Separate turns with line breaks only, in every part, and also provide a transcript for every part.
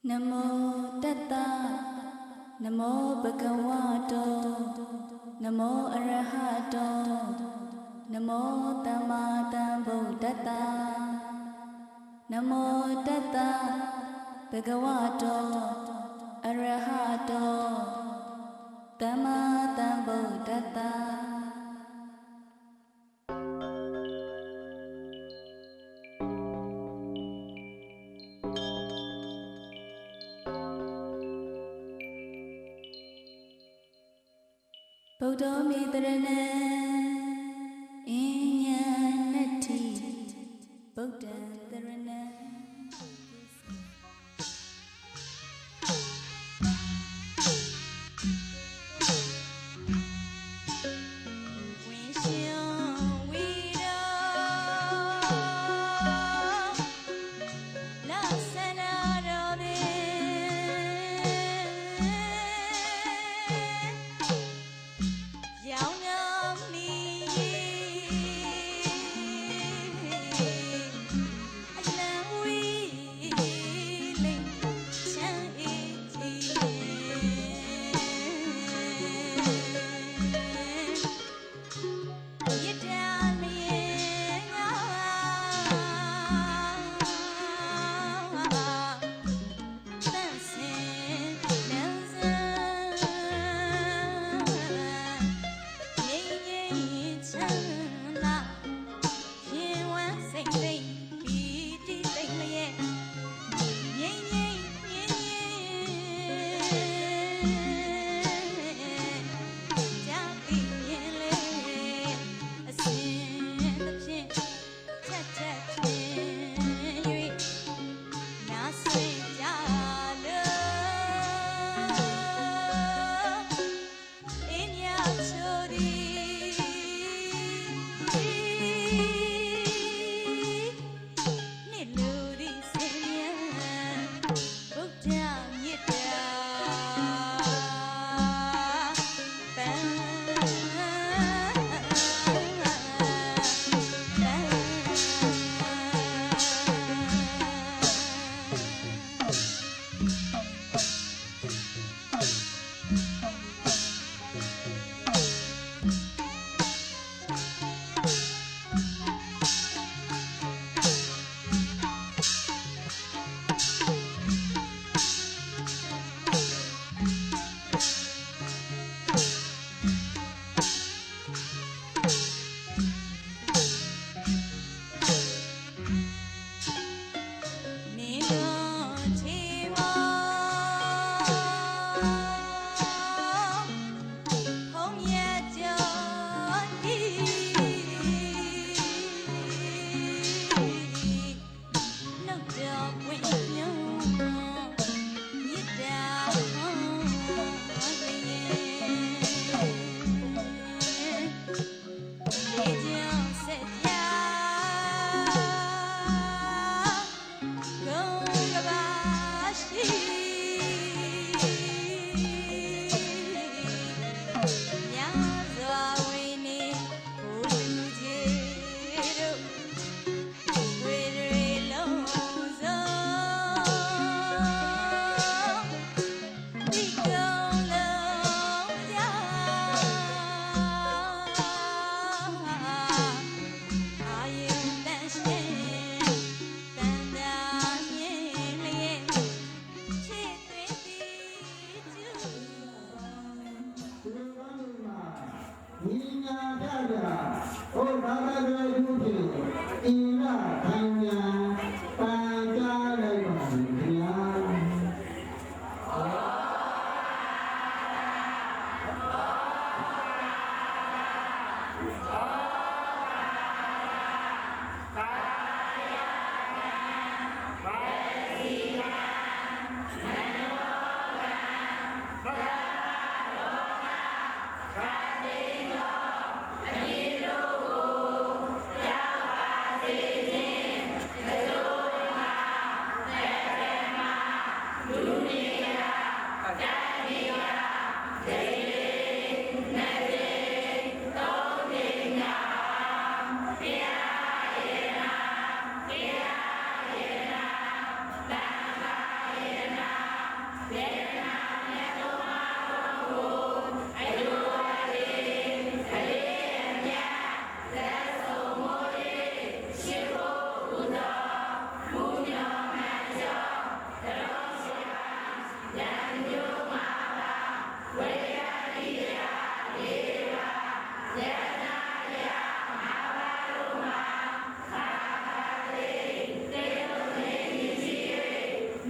Namo Tata Namo Bhagavato Namo Arahato Namo Tammasambuddhassa Namo Tata Bhagavato Arahato Tammasambuddhassa Buddha Mitrana Inyanati Buddha Dharana
Young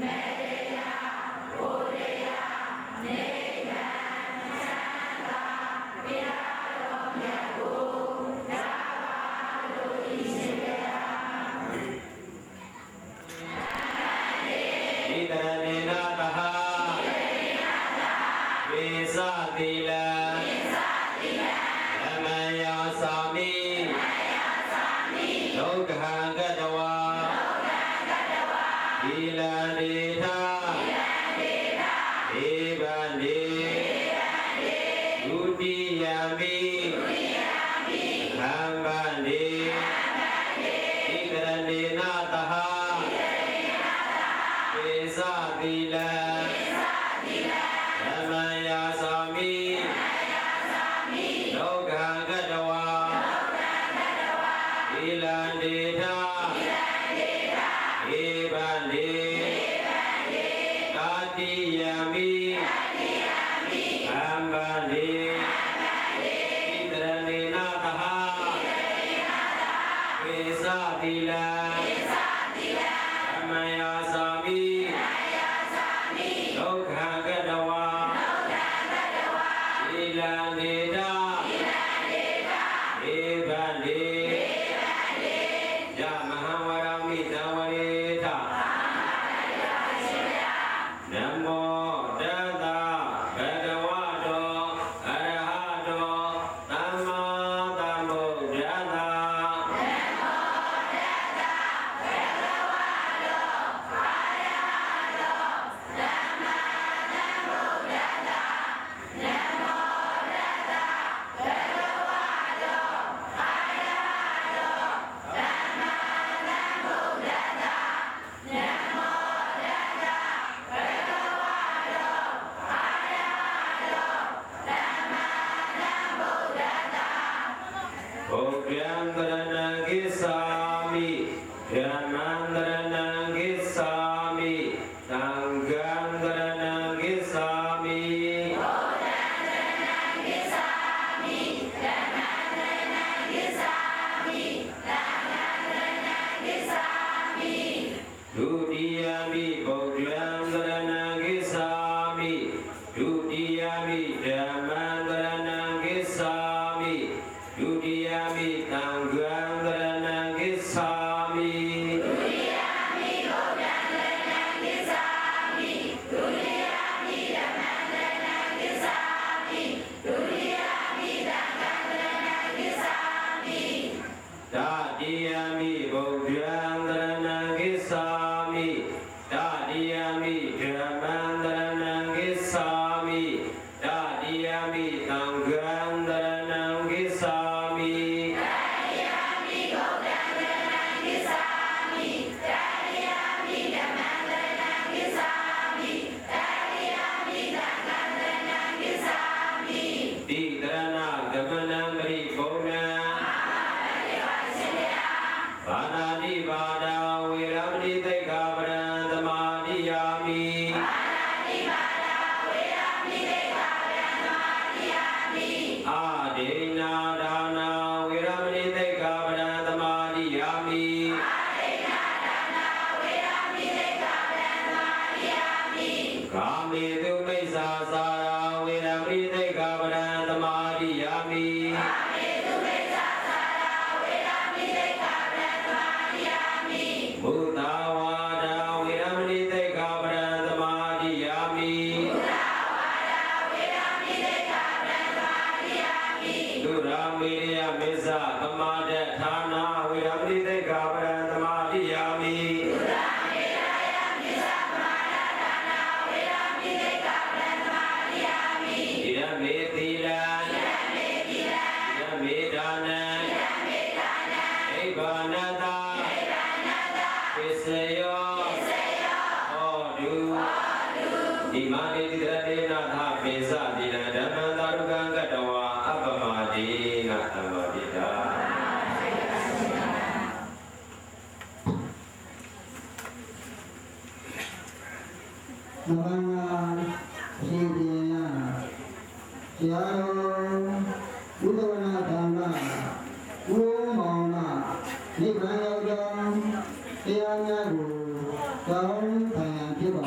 Hãy subscribe cho kênh Ghiền Mì Gõ để không bỏ lỡ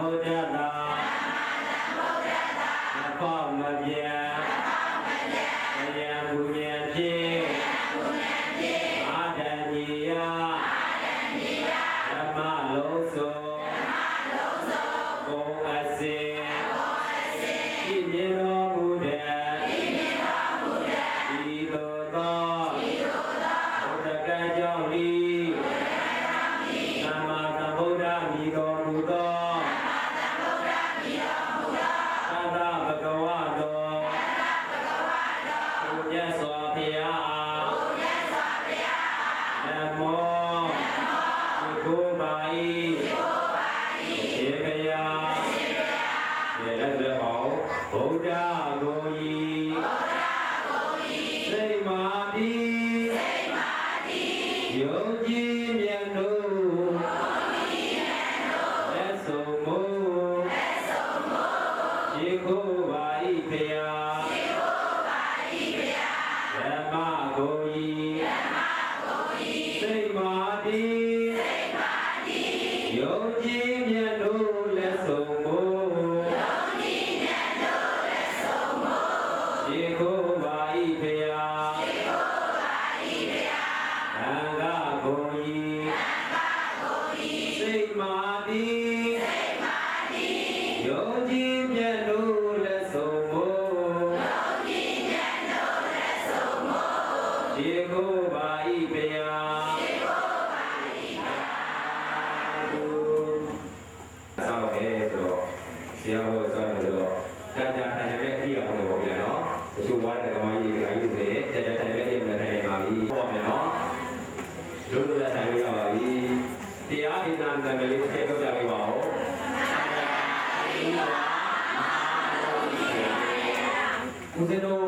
Buddha ဦးဇင်းတို့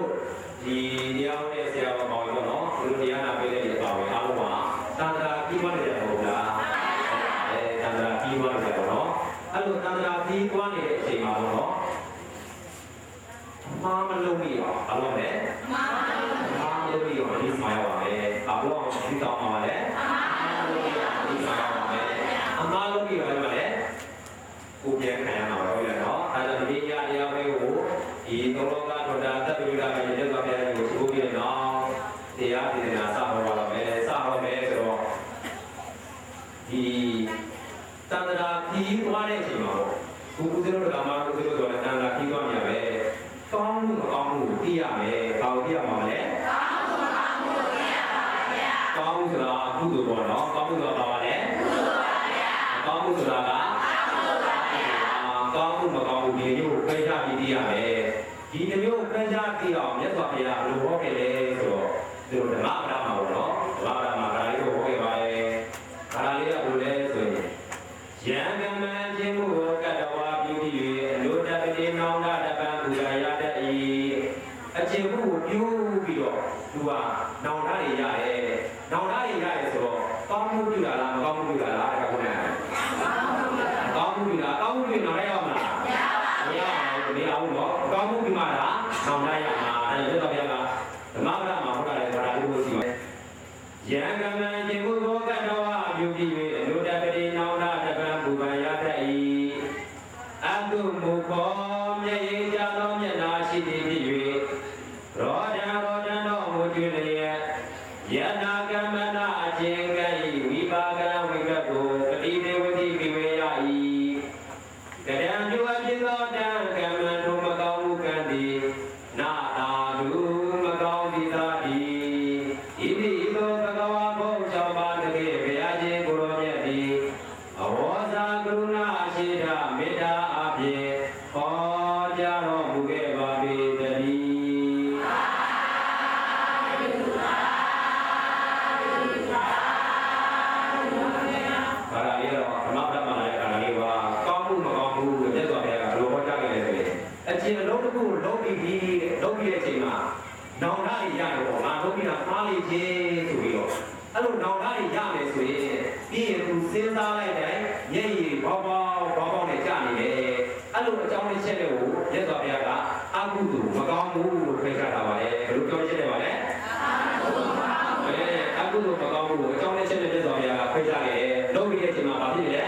ဒီတရားနဲ့ဆရာတော်ပေါင်းပေါ့နော်ဒီတရားနာပေးတဲ့ဒီအပါဝင်အားလုံးပါတန်ត្រာပြီးသွားနေတယ်ဟုတ်လားတန်ត្រာပြီးသွားနေတယ်ပေါ့နော်အဲ့လိုတန်ត្រာပြီးသွားနေတဲ့အချိန်မှာပေါ့နော်မာမလုံးမိအောင်အားလုံးနဲ့မာမလုံးမိအောင်ဒီမှာရပါမယ်အဘောအောင်ဒီတောင်းပါပါလေမာမလုံးမိအောင်ဒီမှာရပါမယ်အမားလုံးမိအောင်လည်းပါလေကိုပြန်ခံရမှာတော့ရနော်အဲ့ဒါဒီတရားပဲကိုဒီသုံးလောကထောတာသတ္တဝိဒကရဲ့လက်တော်ပြရဲ့ကိုသိဖို့ပြည့်နော်တရားဒေသနာစဟောပါမယ်စဟောမယ်ဆိုတော့ဒီတန်ត្រာပြီးသွားတဲ့အချိန်မှာပေါ့ဦးဇင်းတို့ကမှဦးဇင်းတို့ကလည်းတန်ត្រာပြီးသွားနေရပဲကောင်းမှုမကောင်းမှုသိရမယ်ဘာလို့သိရမှာမလဲကောင်းမှုဆိုတာကုသိုလ်ပေါ့နော်ကောင်းမှုဆိုတာဘာပါလဲကောင်းမှုဆိုတာကကောင်းမှုမကောင်းမှုဒီမျိုးကိုပြကြပြီးသိရမယ်ဒီမျိုးပြကြပြီးအောင်မြတ်စွာဘုရားဘယ်လိုဟောခဲ့လဲဆိုတော့ဒီလိုဓမ္မပဒမှာပေါ့နော်ဓမ္မပဒမှာဒါလေးကိုဟောခဲ့ပါရဲ့ဒါလေးကဘယ်လိုလဲဆိုရင်ယံကမံခြင်းမှုကတ္တဝါပြုပြီး၍အလိုတပတိနောင်တတပံပူဇာရတတ်၏အခြင်းမှုကိုပြုပြီးတော့သူကနောင်တတွေရတယ်နောင်တတွေရတယ်ဆိုတော့ကောင်းမှုပြုတာလားမကောင်းမှုပြုတာလားတခါခုနကကောင်းမှုပြုတာကောင်းမှုပြုနောင်တရအောင်မလားမရဘူးနော်ကောင်းမှုပြုမှလားနောင်တရမှာအဲ့ဒါတော့ဘုရားကဓမ္မပဒမှာဟောတာလေဒါလေးကိုရှိပါယံကမံခြင်းမှုကိုကတ္တဝါပြုပြီး၍အလိုတပတိနောင်တတပံပူဇာရတတ်၏အတုမူခောမျက်ရည်ကြသောမျက်နာရှိသည်ဖြစ်၍ရောဒံတော်မူကျွလျက်ယနာကမ္မနာအခြင်းက၏ဝိပါကဝိကတ်ကိုပတိဒေဝတိပြဝေရ၏ကတံပြုအပ်ဖြစ်သောတံကမ္မတို့မကောင်းမှုကံသည်နာတာလူမကောင်းသည်သာသည်ဤသည့်သောဘဂဝါဘုံ၆ပါးတကယ်ဘုရားရှင်ကိုရောမြတ်သည်အဝေါဇာကရုဏာရှိတာမေတ္တာအပြင်ဟောကြားတော်မူခဲ့ပါပေတည်းဘာသာရေးတော့ဓမ္မပဒမှာလည်းဘာသာရေးပါကောင်းမှုမကောင်းမှုမြတ်စွာဘုရားကဘယ်လိုဟောကြားခဲ့လဲဆိုရင်အချင်းအလုံးတစ်ခုလုံးပြီးတဲ့အချိန်မှာနောင်တတွေရတယ်ပေါ့ငါလုံးပြီးတာမှားလေခြင်းဆိုပြီးတော့အဲ့လိုနောင်တတွေရမယ်ဆိုရင်ပြီးရင်သူစဉ်းစားလိုက်တိုင်းမျက်ရည်ဘောပေါနဲ့ကြာနေတယ်အဲ့လိုအကြောင်းလေးချက်တွေကိုမြတ်စွာဘုရားကအကုသိုလ်မကောင်းမှုလို့ဖိတ်ထားတာပါလေဘယ်လိုပြောချက်လဲပါလဲအကုသိုလ်မကောင်းမှုကိုအကြောင်းလေးချက်နဲ့မြတ်စွာဘုရားကဖိတ်ထားခဲ့တယ်လုံးပြီးတဲ့အချိန်မှာဘာဖြစ်လဲ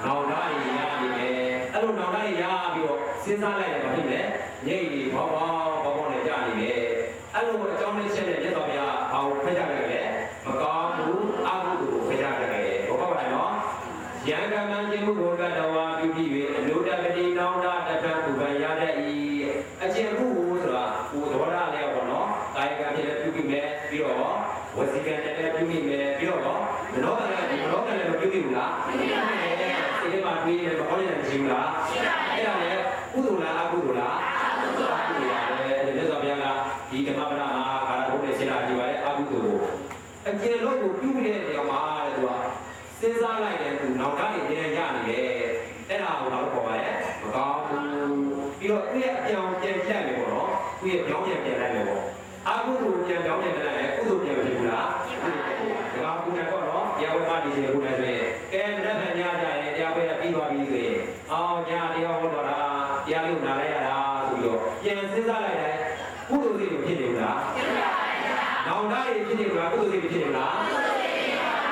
နောင်တတွေရနေတယ်အဲ့လိုနောင်တတွေရပြီးတော့စဉ်းစားလိုက်ရင်ဘာဖြစ်လဲမျက်ရည်ဘောနဲ့ကြာနေတယ်အဲ့လိုအကြောင်းလေးချက်နဲ့မြတ်စွာဘုရားဘာကိုဖိတ်ထားခဲ့လဲမကောင်းမှုအကုသိုလ်ကိုဖိတ်ထားခဲ့တယ်ဘောပါပါနော်ယံကမံခြင်းမှုကိုကတ္တဝါပြုပြီး၍အလိုတပတိနောင်တတပံပူဇာရတတ်၏အကျင့်မှုဆိုတာဟိုသဘောထားလေးပေါ့နော်ကာယကံဖြစ်လည်းပြုပြီးမယ်ပြီးတော့ဝစီကံလည်းပြုပြီးမယ်ပြီးတော့မနောကံလည်းမပြုပြီးဘူးလားပြုပြီးတယ်စိတ်ထဲမှာတွေးတယ်မဟောရ မရှိဘူးလားအဲ့ဒါလည်းကုသိုလ်လားအကုသိုလ်လားအကုသိုလ်ပါပဲမြတ်စွာဘုရားကဒီဓမ္မပဒမှာကာလဘုန်းနဲ့ရှင်းတာကြည့်ပါလေအကုသိုလ်ကိုအကျဉ်းလုံးကိုပြုတဲ့နေရာမှာတဲ့သူကစဉ်းစားလိုက်တဲ့သူနောက်ကနေနေရနေတယ်အဲ့ဒါကိုတော့ခေါ်ပါလေမကောင်းဘူးပြီးတော့သူ့ရဲ့အပြောင်းပြန်ဖြတ်မယ်ပေါ့နော်သူ့ရဲ့ပြောင်းပြန်ပြန်လိုက်မယ်ပေါ့အကုသိုလ်ပြန်ပြောင်းပြန်လိုက်ရင်ကုသိုလ်ပြန်မဖြစ်ဘူးလားဒါကကုသိုလ်ကတော့တရားဝဲပါနေတယ်ခုလည်းဆိုရင်ကဲလက်ဖက်ညကြရင်တရားဝဲပြီးသွားပြီဆိုရင်အော်ညတရားဟောတော့တာတရားလို့နားလိုက်ရတာဆိုပြီးတော့ပြန်စဉ်းစားလိုက်တယ်ကုသိုလ်စိတ်ဖြစ်နေဘူးလားဖြစ်ပါဘူး။နောင်တရဖြစ်နေဘူးလားကုသိုလ်စိတ်ဖြစ်နေဘူးလား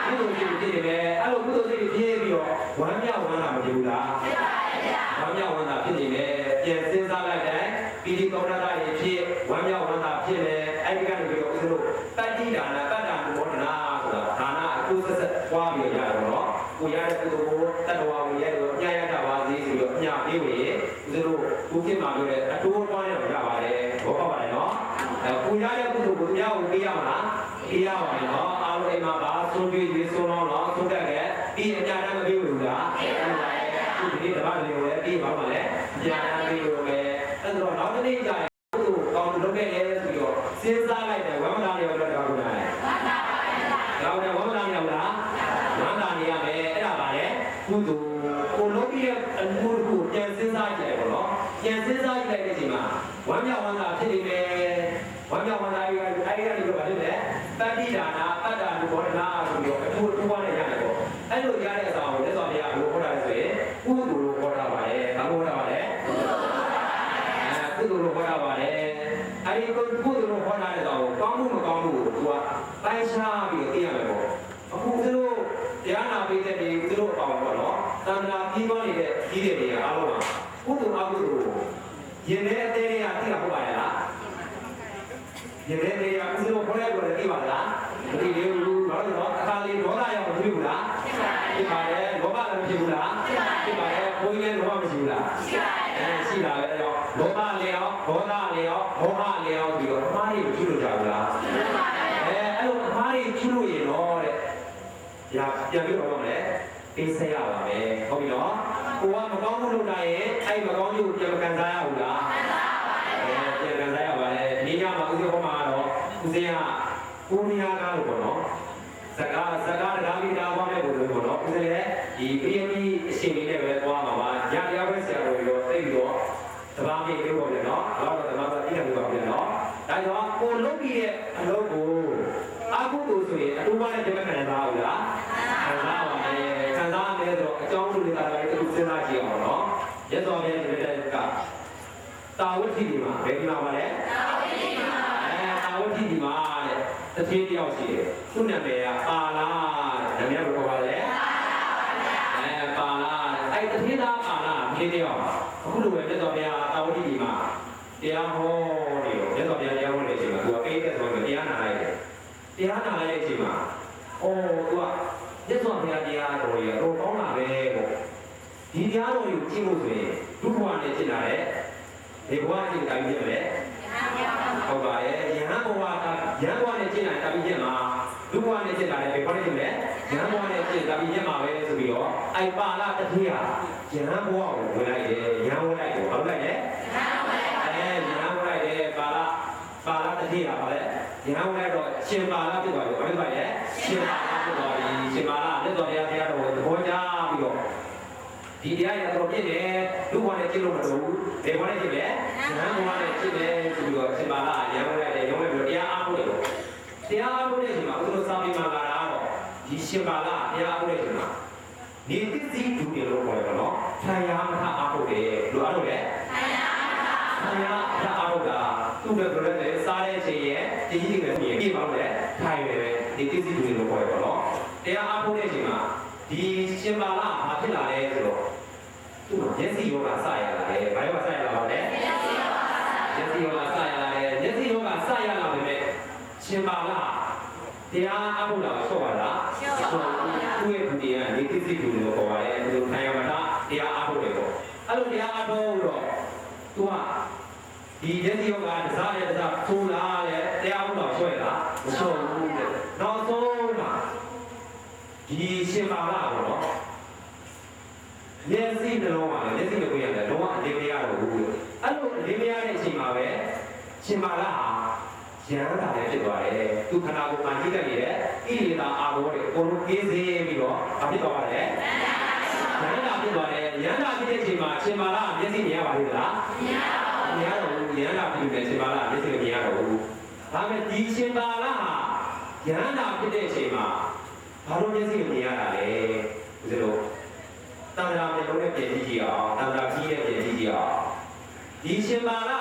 ကုသိုလ်စိတ်ဖြစ်နေတယ်အဲ့လိုကုသိုလ်စိတ်ဖြစ်ပြီးတော့ဝမ်းမြောက်ဝမ်းသာမဖြစ်ဘူးလားဖြစ်ပါဘူး။ဝမ်းမြောက်ဝမ်းသာဖြစ်နေတယ်ပြန်စဉ်းစားလိုက်တယ်ပြီးဒီကောဏတာရဖြစ်ဝမ်းမြောက်ဝမ်းသာဖြစ်နေအဲ့ဒီကနေပြီးတော့ဦးဇင်းတို့တတိဒါနတတ္တမောဒနာဆိုတာဒါနအကျိုးဆက်ဆက်ပွားပြီးရတော့နော်ကိုရတဲ့ကုသိုလ်ကိုတတ္တဝါဝင်ရတော့ညရတပါစေဆိုပြီးတော့ညပေးဝင်ဦးဇင်းတို့ခုခေတ်မှာပြောတဲ့အတိုးတွားရတော့ရပါတယ်ဘောပါပါတယ်နော်ကိုရတဲ့ကုသိုလ်ကိုတရားကိုပေးရမလားပေးရပါတယ်နော်အားလုံးအိမ်မှာပါဆုံးပြေးရေးဆုံးတော့နော်ဆုံးတက်ခဲ့ဒီအကြမ်းမပေးဘူးလားပေးပါပါတယ်ဒီနေ့တပတ်လေးကိုလည်းပေးပါပါလေအကြမ်းပေးလို့ပဲအဲ့တော့နောက်တစ်နေ့ကျရင်ကုသိုလ်ကောင်းလုပ်ခဲ့ရဲဆိုပြီးတော့စဉ်းစားလိုက်တယ်ဝမ်းမသာနေတော့တောင်းလို့ရတယ်ဝမ်းသာပါဗျာဒါနဲ့ဝမ်းမသာနေအောင်လားဝမ်းသာနေရမယ်အဲ့ဒါပါလေကုသိုလ်ကိုလုပ်ပြီးတဲ့အမှုကိုပြန်စဉ်းစားကြည့်လိုက်ပေါ့နော်ပြန်စဉ်းစားကြည့်လိုက်တဲ့အချိန်မှာဝမ်းမြောက်ဝမ်းသာဖြစ်နေမယ်ဝမ်းမြောက်ဝမ်းသာပြီးအဲဒီကနေတော့ဗာဖြစ်တယ်တတိဒါနာတတ္တလူဘောဓနာဆိုပြီးတော့အထူးထူးဝါးနေရတယ်ပေါ့အဲ့လိုရတဲ့အဆောင်ကိုလက်စော်ပြရလို့ဟောတာဆိုရင်ကုသိုလ်လို့ဟောတာပါလေဘာလို့ဟောတာပါလဲကုသိုလ်လို့ဟောတာပါလေအဲဒီကုသိုလ်လို့ဟောတာတဲ့ကောင်ကောင်းမှုမကောင်းမှုကိုသူကပိုင်းခြားပြီးသိရမယ်ပေါ့အခုသူတို့တရားနာပေးတဲ့ဒီသူတို့အပေါင်းပေါ့နော်သံဃာပြီးသွားနေတဲ့ကြီးတဲ့နေရာအားလုံးမှာကုသိုလ်အကုသိုလ်ရင်ထဲအသေးလေးကသိတာဟုတ်ပါရဲ့လားရင်ထဲလေးကဦးဇင်းတို့ခေါ်ရပြောတယ်သိပါလားမသိသေးဘူးဘာလို့လဲအခါလေးဒေါသရောက်မဖြစ်ဘူးလားဖြစ်ပါတယ်လောဘလည်းမဖြစ်ဘူးလားဖြစ်ပါတယ်ဘုန်းကြီးလည်းလောဘမရှိဘူးလားရှိတာပဲတော့လောဘလည်းရောဒေါသလည်းရောမောဟလည်းရောပြီးတော့အမှားတွေကျุလို့ကြဘူးလားအဲ့လိုအမှားတွေကျุလို့ရင်တော့တဲ့ညာပြန်ပြီးတော့မယ်ပေးဆက်ရပါမယ်ဟုတ်ပြီနော်ကိုကမကောင်းမှုလုပ်တာရင်အဲ့မကောင်းမှုကိုပြန်မကန်စားရဘူးလားပြန်ကန်စားရပါလေဒီညမှာဦးဇင်းဟောမှာတော့ဦးဇင်းကကိုရီးယားကားလို့ပေါ့နော်စကားတရားပြီးတာပါမယ်လို့ပေါ့နော်ဦးဇင်းလည်းဒီ PME အရှင်လေးနဲ့ပဲသွားမှာပါညတရားပဲဆရာတော်ကြီးတော့သိပြီးတော့တဘာမေးလို့ပေါ့လေနော်တော့တဘာသာတိတယ်လို့ပါပြန်နော်ဒါကြောင့်ကိုလုပ်ပြီးတဲ့အလုပ်ကိုအကုသိုလ်ဆိုရင်အတူပါနဲ့ဒီမဲ့ခံစားဘူးလားခံစားပါမယ်ခံစားတယ်ဆိုတော့အကြောင်းလူတွေကလည်းသူစဉ်းစားကြည့်အောင်နော်ရသော်လည်းဒီမဲ့ကတာဝတိဒီမှာဘယ်ဒီမှာပါလဲတာဝတိဒီမှာတာဝတိဒီမှာတဲ့တစ်သေးတယောက်ရှိတယ်သူ့နာမည်ကပါလာတဲ့နာမည်ဘယ်လိုပါလဲပါလာအဲ့တစ်သေးသားပါလာတစ်သေးတယောက်အခုလိုပဲရသော်ဗျာတာဝတိဒီမှာတရားဟောနေတော့ရသော်ဗျာတရားဟောနေတဲ့အချိန်မှာသူကပိတ်တဲ့ဆိုတော့တရားနာလိုက်တယ်တရားနာလိုက်တဲ့အချိန်မှာသူကရသော်ဗျာတရားတော်ကြီးတော့ကောင်းတာပဲပေါ့ဒီတရားတော်ကြီးကိုကြည့်လို့ဆိုရင်ဒုက္ခနဲ့ရှင်းလာတဲ့ဒီဘဝအချိန်တိုင်းပြည့်မယ်ဟုတ်ပါရဲ့ယဟန်ဘဝကယဟန်ဘဝနဲ့ရှင်းလာတဲ့တိုင်းပြည့်မှာဒုက္ခနဲ့ရှင်းလာတဲ့ဘယ်ဘဝနဲ့ရှင်းလဲယဟန်ဘဝနဲ့ရှင်းတိုင်းပြည့်မှာပဲဆိုပြီးတော့အိုက်ပါလာတတိယယဟန်ဘဝကိုဝင်လိုက်တယ်ယဟန်ဝင်လိုက်ကိုဟုတ်လိုက်ရဲ့ယဟန်ဝင်လိုက်တယ်ပါလာတတိယပါလေယဟန်ဝင်လိုက်တော့ရှင်ပါလာဖြစ်သွားပြီဘာဖြစ်သွားလဲရှင်ပါလာဖြစ်သွားပြီရှင်ပါလာလက်တော်တရားတော်ကိုသဘောကျပြီးတော့ဒီတရားရတော့ပြည့်တယ်လူဘဝနဲ့ကျင့်လို့မတော်ဘူးဒီဘဝနဲ့ကျင့်တယ်ဉာဏ်ဘဝနဲ့ကျင့်တယ်ဆိုပြီးတော့ရှင်ပါလာရံဝင်လိုက်တယ်ရုံးလိုက်ပြီးတော့တရားအားထုတ်တယ်လို့တရားအားထုတ်တဲ့အချိန်မှာဘုရားစာပေမှာလာတာတော့ဒီရှင်ပါလာတရားအားထုတ်တဲ့အချိန်မှာနေသစ္စည်းဒုတယ်လို့ခေါ်တယ်နော်ထာယာမထအားထုတ်တယ်လို့အားထုတ်တယ်ထာယာမထအားထုတ်တာသူ့ဘက်ကလည်းစားတဲ့အချိန်ရဲ့တည်ကြည်တယ်ပြင်ပြပါလို့ထိုင်တယ်ဒီသစ္စည်းဒုတယ်လို့ခေါ်တယ်နော်တရားအားထုတ်တဲ့အချိန်မှာဒီရှင်ပါလာဘာဖြစ်လာလဲဆိုတော့သူ့မျက်စိယောဂစရလာတယ်။ဘာယောဂစရလာပါလဲ။မျက်စိယောဂစရလာတယ်။မျက်စိယောဂစရလာပေမဲ့ရှင်ပါလာတရားအမှုလာဆော့ပါလား။ဆော့ပါဘူး။သူ့ရဲ့ဒီတရားနေသိသိတူလို့ခေါ်ပါတယ်။ဒီလိုခံရမှာတရားအမှုတွေပေါ့။အဲ့လိုတရားအထုတ်တော့သူကဒီမျက်စိယောဂတစားရတစားထိုးလာတယ်တရားအမှုတော့ဆွဲလားမဆော့ဘူးတဲ့။နောက်ဆုံးမှာဒီရှင်ပါလာပေါ့နော် မျက်စိနှလုံးပါလေမျက်စိနှလုံးရတယ်လုံးဝအလေးမရတော့ဘူးအဲ့လိုအလေးမရတဲ့အချိန်မှာပဲရှင်မာလာရန်တာလည်းဖြစ်သွားတယ်သူခန္ဓာကိုယ်မှာကြီးတက်နေတဲ့ဣရိယာအာဘောတွေအကုန်လုံးကင်းစင်းပြီးတော့ဘာဖြစ်သွားပါလဲရန်တာဖြစ်သွားတယ်ရန်တာဖြစ်တဲ့အချိန်မှာရှင်မာလာမျက်စိမြင်ရပါလိမ့်လားမရတော့ဘူးရန်တာဖြစ်နေရှင်မာလာမျက်စိမမြင်ရတော့ဘူးဒါပေမဲ့ဒီရှင်မာလာဟာရန်တာဖြစ်တဲ့အချိန်မှာဘာလို့မျက်စိမမြင်ရတာလဲဒီလိုတန်ត្រာမျိုးလုံးနဲ့ပြင်ကြည့်ကြည့်အောင်တန်ត្រာကြီးနဲ့ပြင်ကြည့်ကြည့်အောင်ဒီရှင်မာလာ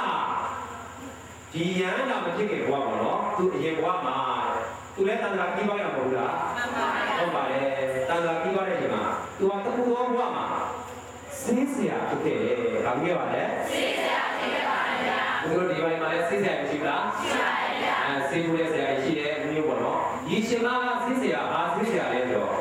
ဒီရန်တာမဖြစ်ခင်ဘဝပေါ့နော်သူအရင်ဘဝမှာသူလည်းတန်ត្រာကြီးပါရမဟုတ်လားဟုတ်ပါတယ်တန်ត្រာကြီးပါတဲ့အချိန်မှာသူကတခုသောဘဝမှာစေးစရာဖြစ်ခဲ့တယ်ဒါပြောပါလေစေးစရာဖြစ်ခဲ့ပါဗျာသူတို့ဒီဘက်မှာလည်းစေးစရာရှိလားရှိပါဗျာစေးဖို့လည်းစရာရှိတယ်မျိုးပေါ့နော်ဒီရှင်မာလာစေးစရာဘာစေးစရာလဲဆိုတော့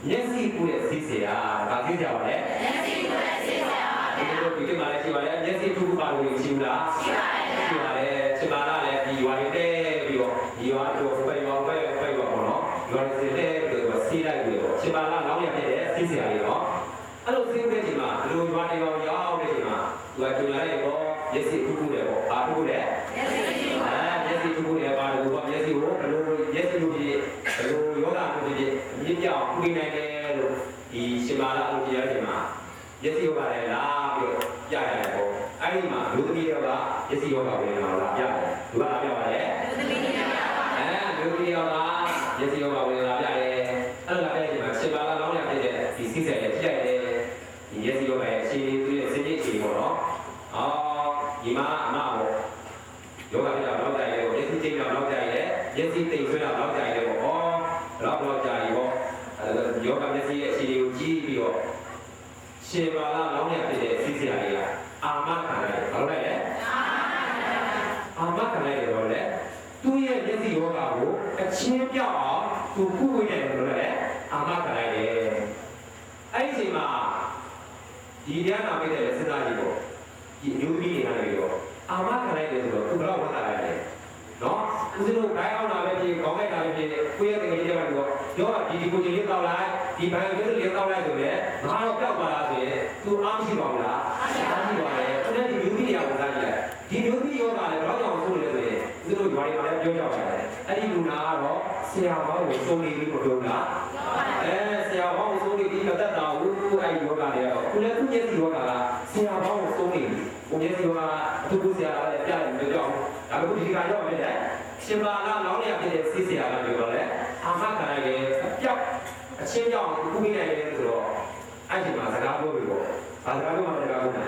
မျက်စိကူးတဲ့စေးစရာဘာစေးစရာပါလဲမျက်စိကူးတဲ့စေးစရာပါဗျာဒီလိုဒီမှာလည်းရှိပါလေမျက်စိကူးပါလို့ရှိဘူးလားရှိပါဗျာရှိပါလေရှင်မာလာလည်းဒီရွာတွေတဲ့ပြီးတော့ဒီရွာတို့ဘယ်ရွာပေါ့နော်ရွာတွေတဲ့ပြီးတော့စီးလိုက်ပြီးတော့ရှင်မာလာလောင်းရဖြစ်တဲ့စေးစရာတွေတော့အဲ့လိုစေးတဲ့ချိန်မှာဒီလိုရွာတွေရောက်တဲ့ချိန်မှာသူကတွေ့လာတဲ့ပေါ့မျက်စိကူးတယ်ပေါ့ဘာကူးလဲမျက်စိကူးတယ်ဘာလို့ပေါ့မျက်စိကိုဘယ်လိုမျက်စိကိုဒီဘယ်လိုယောဂကိုဒီမြင့်ပြောင်းကူးနိုင်တယ်လို့ဒီရှင်မာလာလို့ပြောရချိန်မှာမျက်စိယောဂလည်းလာပြီးတော့ပြရတယ်ပေါ့အဲ့ဒီမှာလူသမီးယောဂမျက်စိယောဂဝင်လာတာပြတယ်သူကလာပြပါတယ်လူသမီးယောဂလူသမီးယောဂမျက်စိယောဂဝင်လာပြတယ်အဲ့လိုလာပြတဲ့ချိန်မှာရှင်မာလာလောင်းရဖြစ်တဲ့ဒီစိတ်ဆက်ရဲ့ပြရတယ်ဒီမျက်စိယောဂရဲ့အချိန်လေးသူရဲ့စိတ်ကြီးအချိန်ပေါ့နော်ဒီမှာအမပေါ့ယောဂပြတာလောက်ကြရဲပေါ့မျက်စိချိန်တော့လောက်ကြရဲမျက်စိတိမ်ဆွဲတာလောက်ကြရဲပေါ့လောက်ကြရဲပေါ့ယောဂမျက်စိရဲ့အချိန်လေးကိုကြည့်ပြီးတော့ရှင်မာလာလောင်းရဖြစ်တဲ့စိတ်ဆရာလေးကအာမခံလိုက်ဘာလို့လဲအာမခံလိုက်တယ်တော့လေသူ့ရဲ့မျက်စိယောဂကိုအချင်းပြောက်အောင်သူကုဝေးတယ်လို့လည်းအာမခံလိုက်တယ်အဲ့ဒီအချိန်မှာဒီတရားနာမိတဲ့စဉ်းစားကြည့်ပေါ့ဒီမျိုးသမီးတွေကနေပြီးတော့အာမခံလိုက်တယ်ဆိုတော့သူဘယ်တော့ဝတ်လာလိုက်လဲနော်ဦးဇင်းတို့ဂိုင်းအောင်လာပဲဖြစ်ခေါင်းလိုက်တာပဲဖြစ်ကိုယ့်ရဲ့တကယ်ကြီးတွေကတော့ရောဒီကိုကြီးလေးတောက်လိုက်ဒီဘိုင်ကိုလေးတောက်လိုက်ဆိုရင်ငါတော့ပျောက်သွားတာဆိုရင်သူအားမရှိပါဘူးလားအားရှိပါတယ်သူလည်းဒီမျိုးသမီးတွေကဝန်စားကြည့်လိုက်ဒီမျိုးသမီးရောကလည်းဘယ်တော့ကြောင့်ဆိုလဲဆိုရင်ဦးဇင်းတို့ရွာတွေမှာလည်းပြောကြပါတယ်အဲ့ဒီလူနာကတော့ဆရာဘောင်းကိုစုံနေပြီးတော့ပြောလားဆရာဘောင်းကိုစုံနေပြီးတော့တတ်တာဘူးအဲ့ဒီယောဂတွေကတော့သူလည်းသူ့ရဲ့ဒီယောဂကဆရာဘောင်းကိုစုံနေပြီးဘုရားစီကအတူတူဆရာလည်းပြတယ်ပြောအောင်ဒါကဒီကရောက်ပြီလေရှင်မာလာလောင်းရဖြစ်တဲ့စီးဆရာကပြောတော့လေအာမခံလိုက်ရင်အပြောက်အချင်းပြောင်းကူးနေတယ်ဆိုတော့အဲ့ဒီမှာစကားပြောပြီးပေါ့ဘာစကားပြောမှစကားပြောတယ်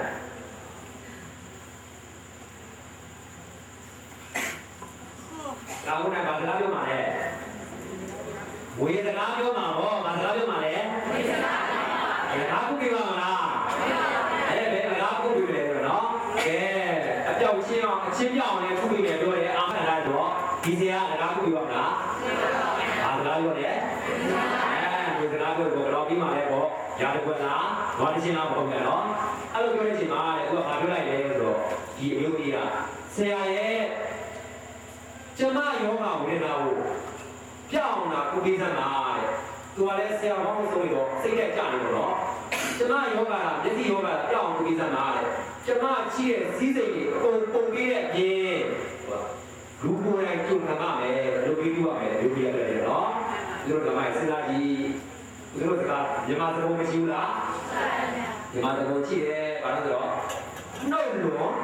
လာဦးနိုင်ဘာစကားပြောမှလဲဝေစကားပြောမှာဟောဘာစကားပြောမှလဲဝေစကားပြောမှာကူးပြပါမလားအဲ့ဘယ်စကားကူးပြလဲဆိုတော့ကဲအပြောက်ချင်းအောင်အချင်းပြောင်းလည်းကူးပြတယ်ပြောတယ်အာမခံလိုက်တော့ဒီစရာစကားကူးပြပါမလားဘာစကားပြောလဲဒီစကားပြောတော့ပြီးမှလည်းပေါ့ရာတကွက်လားဘာတချင်းလားပေါ့ဗျာနော်အဲ့လိုပြောတဲ့အချိန်မှာလေသူကဘာပြောလိုက်လဲဆိုတော့ဒီအမျိုးကြီးကဆရာရဲ့ကျမယောဂဝင်လာဖို့ပြောင်းတာကုပိသနာတဲ့သူကလည်းဆရာဘောင်းဆိုပြီးတော့စိတ်နဲ့ကြနေတော့နော်ကျမယောဂမျက်စိယောဂပြောင်းကုပိသနာတဲ့ကျမကြည့်ရဲ့စီးစိမ်တွေအကုန်ပုံပေးတဲ့အပြင်လူကိုယ်တိုင်ကြုံခံရမယ်လူပြီးရမယ်လူပြီးရတယ်နော်ဒီလိုကမှစဉ်းစားကြည့်ဒီလိုကမြန်မာစကားမရှိဘူးလားမြန်မာစကားကြည့်တယ်ဘာလို့ဆိုတော့နှုတ်လုံး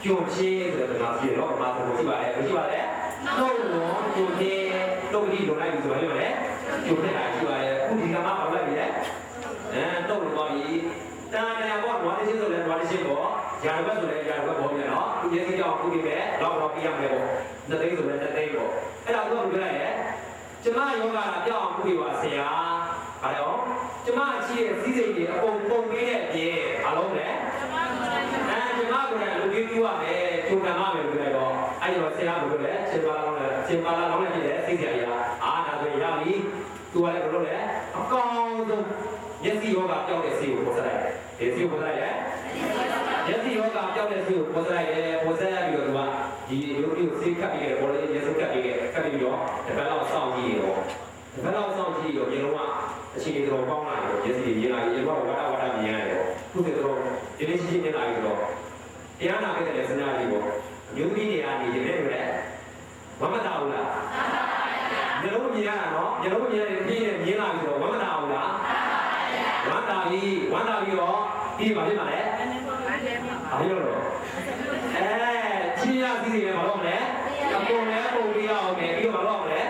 ကြုံချေးဆိုတဲ့စကားကြည့်တော့မြန်မာစကားကြည့်ပါလေမရှိပါနဲ့နှုတ်လုံးကြုံချေးတုတ်ကြီးလုံးလိုက်ပြီဆိုတော့လေကြုံနေတာကြည့်ပါလေအခုဒီကမှအောင်လိုက်ပြီလေတုတ်လို့သွားပြီတာနေပေါ့ဘာလို့ရှင်းဆိုလဲဘာလို့ရှင်းပေါ့ရာဘက်ဆိုလဲရာဘက်ပေါ့ပြန်နော်ဒီရေးစီကြောင့်ခုပြမယ်တော့ပြရမယ်ပေါ့နှစ်သိန်းဆိုလဲနှစ်သိန်းပေါ့အဲ့ဒါတော့ပြောလိုက်ရဲ့ကျမယောဂကပြောင်းအောင်ခုပြပါဆရာဘာလဲကျမအရှိရဲ့စီးစိမ်တွေအကုန်ပုံပေးတဲ့အပြင်ဘာလို့လဲကျမကိုယ်တိုင်လူကြီးပြရမယ်ကျုံကံရမယ်ပြောလိုက်တော့အဲ့ဒီတော့ဆရာကပြောတယ်ရှင်ပါလာလောင်းနဲ့ပြည့်တဲ့စိတ်ဆရာကြီးအာဒါဆိုရပြီသူကလည်းဘယ်လိုလဲအကောင်ဆုံးမျက်စိယောဂပြောင်းတဲ့စီကိုပေါ်ဆက်လိုက်တယ်ဒီစီကိုပေါ်ဆက်လိုက်ရဲ့မျက်စိယောဂပြောင်းတဲ့စီကိုပေါ်ဆက်လိုက်တယ်ပေါ်ဆက်ပြီးတော့သူကဒီရုပ်တွေကိုစိတ်ခတ်ပြီးတယ်ပေါ်လေမျက်စိခတ်ပြီးတယ်ခတ်ပြီးတော့တစ်ပတ်လောက်စောင့်ကြည့်ရောတစ်ပတ်လောက်စောင့်ကြည့်ရောရေလုံးက အချိန်ကြီးတော့ကောင်းလာတယ်မျက်စိရေးလာရေဘောဝါဒမြင်ရတယ်ခုတည်းတော့ဒီနေ့ရှိနေလာပြီတော့တရားနာခဲ့တဲ့စဉ်းစားကြည့်ပေါ့မျိုးသမီးတွေကနေရေနဲ့တွေ့တယ်ဝမ်းမတာဘူးလားမျက်လုံးမြင်ရတာနော်မျက်လုံးမြင်ရတယ်ပြည့်နေမြင်လာပြီတော့ဝမ်းမတာဘူးလားဝမ်းတာပြီးတော့ဒီမှာဖြစ်မှာလဲဘာလို့လဲချင်းရစီစီလည်းမလုပ်နဲ့အပေါ်လည်းပုံပြရအောင်မယ်ပြီးတော့မလုပ်အောင်လေ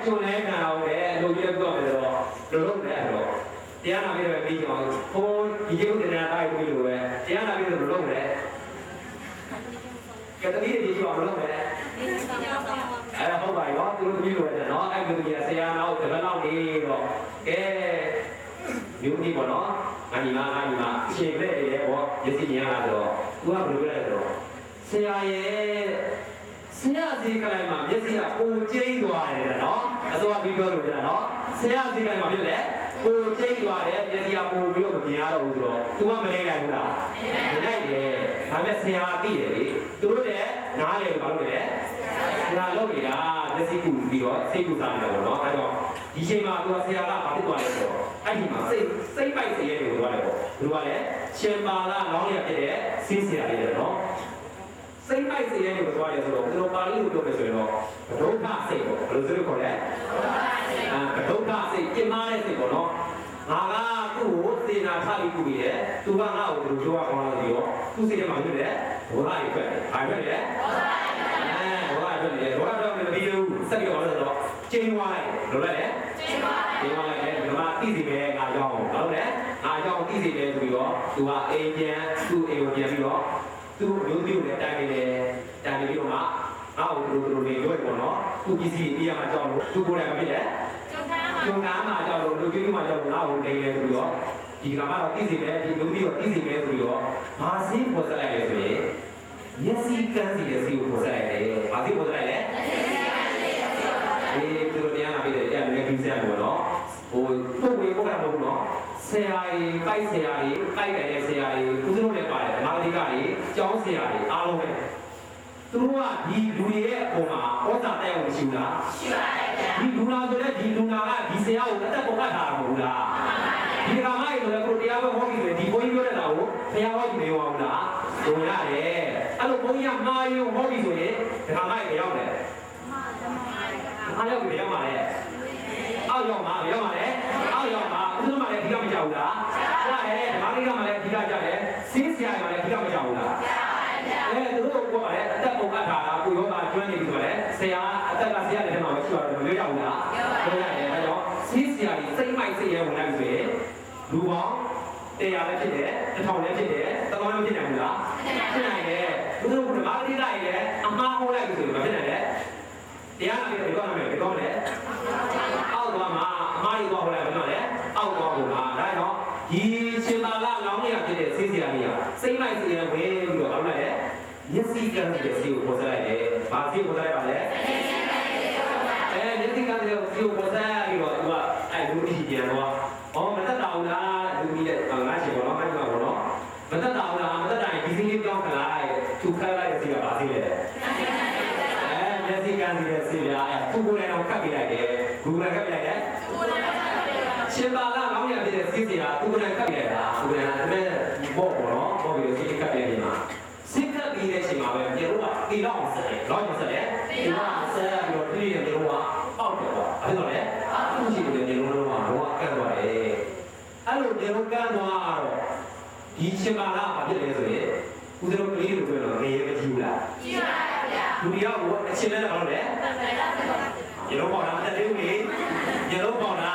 ကျွန်းလဲခံအောင်လေလိုပြတော့မယ်ဆိုတော့လိုလုပ်တယ်အဲ့တော့တရားနာပြီးတော့ပြီးကြအောင်ဘုန်းဒီကျုပ်တင်တာတိုက်ပြီးလို့ပဲတရားနာပြီးတော့လိုလုပ်တယ်ကတည်းကဒီကြောင်လုပ်တယ်ဟုတ်ပါရောသူတို့ပြီးလို့ရတယ်နော်အဲ့လိုကြီးဆရာနောက်တပတ်လောက်နေတော့ကဲမျိုးကြီးပေါ့နော်ငါညီမအချိန်နဲ့လေပေါ့ရစီညာလာတော့သူကဘယ်လိုလဲဆိုတော့ဆရာရဲ့ဆရာစီကလည်းမှမျက်စိကပုံကျိန်းသွားတယ်နော်အစောကပြီးပြောလို့ရတာနော်ဆရာစီကလည်းမှဖြစ်လေပုံကျိန်းသွားတယ်မျက်စိကပုံပြီးတော့မမြင်ရတော့ဘူးဆိုတော့သူကမလဲနိုင်ဘူးလားမနိုင်တယ်ဒါပေမဲ့ဆရာသိတယ်လေသူတို့လည်းနားလေဘာလို့လဲဆရာလုပ်နေတာမျက်စိကူပြီးတော့စိတ်ကူစားနေတာပေါ့နော်အဲတော့ဒီချိန်မှာသူကဆရာကဘာဖြစ်သွားလဲဆိုတော့အဲ့ဒီမှာစိတ်ပိုက်စရဲတွေသွားတယ်ပေါ့သူကလည်းရှင်ပါလာလောင်းရဖြစ်တဲ့စီးဆရာလေးတယ်နော်စိတ်ပိုက်စရဲတွေသွားတယ်ဆိုတော့သူတို့ပါဠိလိုပြောမယ်ဆိုရင်တော့ဒုက္ခစိတ်ပေါ့ဘယ်လိုဆိုလို့ခေါ်လဲဒုက္ခစိတ်ကျင်မာတဲ့စိတ်ပေါ့နော်ငါကသူ့ကိုသေနာထားပြီးပြီးတယ်သူကငါ့ကိုဘယ်လိုပြောရအောင်လဲပြီးတော့သူ့စိတ်ထဲမှာဖြစ်တယ်ဘောဓာရီထွက်တယ်ဘာဖြစ်လဲဘောဓာထွက်တယ်ဘောဓာတော့မပြီးဘူးဆက်ပြီးတော့တော့ကျင်းသွားလိုက်လို့လည်းကျင်းသွားလိုက်တယ်ဒီမှာသိစီပဲငါကြောင်းဟုတ်တယ်ငါကြောင်းသိစီပဲဆိုပြီးတော့သူကအိမ်ပြန်သူ့အိမ်ကိုပြန်ပြီးတော့သူ့မျိုးမျိုးနဲ့တိုင်နေတယ်တိုင်နေပြီးတော့မှအောက်လိုနေရွက်ပေါ့နော်သူပစ္စည်းပြရမှာကြောက်လို့သူကိုယ်တိုင်မဖြစ်တယ်ကျုံကားမှာကြောက်လို့လူကြီးမှာကြောက်လို့ငါ့ကိုနေတယ်ဆိုပြီးတော့ဒီကမှာတော့သိစီပဲဒီမျိုးမျိုးသိစီပဲဆိုပြီးတော့မာစီပေါ်ဆက်လိုက်တယ်ဆိုရင်မျက်စိကန်းစီရဲ့စီကိုပေါ်ဆက်လိုက်တယ်မာစီပေါ်ဆက်လိုက်လေသူတို့တရားနာပြီးတယ်တရားလည်းပြီးစရာပေါ့နော်ဟိုပုတ်ဝေးပုတ်တာမဟုတ်ဘူးနော်ဆရာကြီးပိုက်ဆရာကြီးပိုက်တယ်ရဲ့ဆရာကြီးဦးဇင်းတို့လည်းပါတယ်မာလိကကြီးကျောင်းဆရာကြီးအားလုံးပဲသူတို့ကဒီလူတွေရဲ့အပေါ်မှာဩဇာတက်အောင်ရှိဘူးလားရှိပါတယ်ဗျာဒီလူနာဆိုတဲ့ဒီလူနာကဒီဆရာကိုအသက်ပုံကတ်ထားတာမဟုတ်လားဒီကမားကြီးဆိုလည်းကိုတရားပဲဟောပြီးဆိုဒီဘုန်းကြီးပြောတဲ့တာကိုဆရာဟောပြီးမရောဘူးလားဟိုရတယ်အဲ့လိုဘုန်းကြီးကမာယုံဟောပြီးဆိုရင်ဒီကမားကြီးရောက်တယ်အားရောက်ပြီရောက်ပါလေအောက်ရောက်ပါရောက်ပါလေအောက်ရောက်ပါဦးဇင်းမလည်းဒီကမကြောက်ဘူးလားကြားတယ်ဓမ္မလေးကမှလည်းဒီကကြောက်တယ်စီးဆရာကလည်းဒီကမကြောက်ဘူးလားသူတို့ကလည်းအသက်ပုံကတ်ထားတာကိုယောဂကျွမ်းနေပြီဆိုတော့ဆရာအသက်ကဆရာလည်းထဲမှာမရှိပါဘူးမလွတ်ရဘူးလားလွတ်ရတယ်ဒါကြောင့်စီးဆရာကြီးစိတ်မိုက်စိတ်ရဲဝင်လိုက်ဆိုရင်လူပေါင်း100လည်းဖြစ်တယ်1000လည်းဖြစ်တယ်1000လည်းဖြစ်နိုင်ဘူးလားဖြစ်နိုင်တယ်ဦးဇင်းကဓမ္မလေးလိုက်လည်းအမှားဟောလိုက်ဆိုရင်မဖြစ်နိုင်တယ်တရားနာပြီးတော့ပြောရမယ်ပြောမယ်အောက်သွားမှာအမားကြီးသွားဟောလိုက်ပြောမယ်အောက်သွားဟောမှာဒါကြောင့်ဒီရှင်ပါလာလောင်းရဖြစ်တဲ့ဆေးဆရာကြီးကစိတ်လိုက်စီရဝဲပြီးတော့ဘာလို့လဲမျက်စိကန်းတဲ့ဆေးကိုပေါ်ဆက်လိုက်တယ်ဘာဆေးပေါ်ဆက်လိုက်ပါလဲမျက်စိကန်းတဲ့ဆေးကိုပေါ်ဆက်ပြီးတော့သူကအဲ့လူကြီးပြန်တော့မတက်တာဘူးလားလူကြီးရဲ့ငါးချေပေါ်တော့မှတ်မှာပေါ့နော်မတက်တာဘူးလားမတက်တိုင်းဒီစင်းလေးပြောင်းခလိုက်သူခလိုက်တဲ့ဆေးကဘာဆေးလဲမျက်စိကန်းတဲ့ဆေးပြသူ့ကိုယ်လည်းတော့ကပ်ပြလိုက်တယ်ဂူလည်းကပ်ပြလိုက်တယ်ရှင်ပါလာလောင်းရပြတဲ့ဆေးပြသူ့ကိုယ်လည်းကပ်ပြလိုက်တာသူကလည်းအဲ့ဘောပေါ့နော်ဘောပြီးဆေးကပ်ပြနေမှာစိတ်ကပ်ပြီးတဲ့အချိန်မှာပဲမြေတော့ကတီတော့အောင်ဆက်တယ်လောင်းရဆက်တယ်တီတော့ဆက်ပြီးတော့ဒီရေမြေတော့အောက်တယ်ပေါ့အဲ့တော့လေအခုရှိတဲ့မြေတော့တော့ကတ်သွားတယ်အဲ့လိုမြေတော့ကတ်သွားတော့ဒီရှင်ပါလာဘာဖြစ်လဲဆိုရင်ဦးဇင်းတို့ကလေးတွေပြောတော့နေရမကြည့်ဘူးလားကြည့်ပါဗျာလူတယောက်ကိုအချင်းနဲ့တော့လေရေလုံးပေါတာမတတ်သေးဘူးလေရေလုံးပေါတာ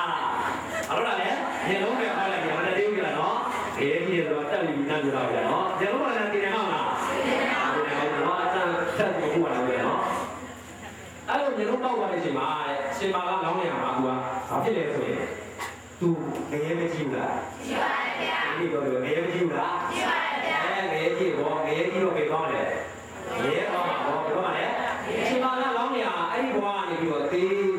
အဲ့တော့လေရေလုံးပဲခေါ်လိုက်ရမတတ်သေးဘူးလားနော်ဒီကြီးတော့တက်ပြီးတန်းကြတော့ဗျာနော်ရေလုံးပေါတာတင်နေမှာလားတင်နေပါဘူးနော်အတန်းတက်ပြီးဟိုလာတယ်နော်အဲ့လိုရေလုံးပေါသွားတဲ့အချိန်မှာရှင်ပါလာလောင်းနေမှာကူကဘာဖြစ်လဲဆိုရင်သူနေရမကြည့်ဘူးလားကြည့်ပါဗျာဒီတော့နေရမကြည့်ဘူးလားကြည့်ပါငရဲကြီးတော့ငရဲကြီးတော့ပြေကောင်းတယ်ငရဲကောင်းမှာတော့ဘယ်တော့မှလည်းရှင်ပါလာလောင်းနေရအဲ့ဒီဘဝကနေပြီးတော့တေး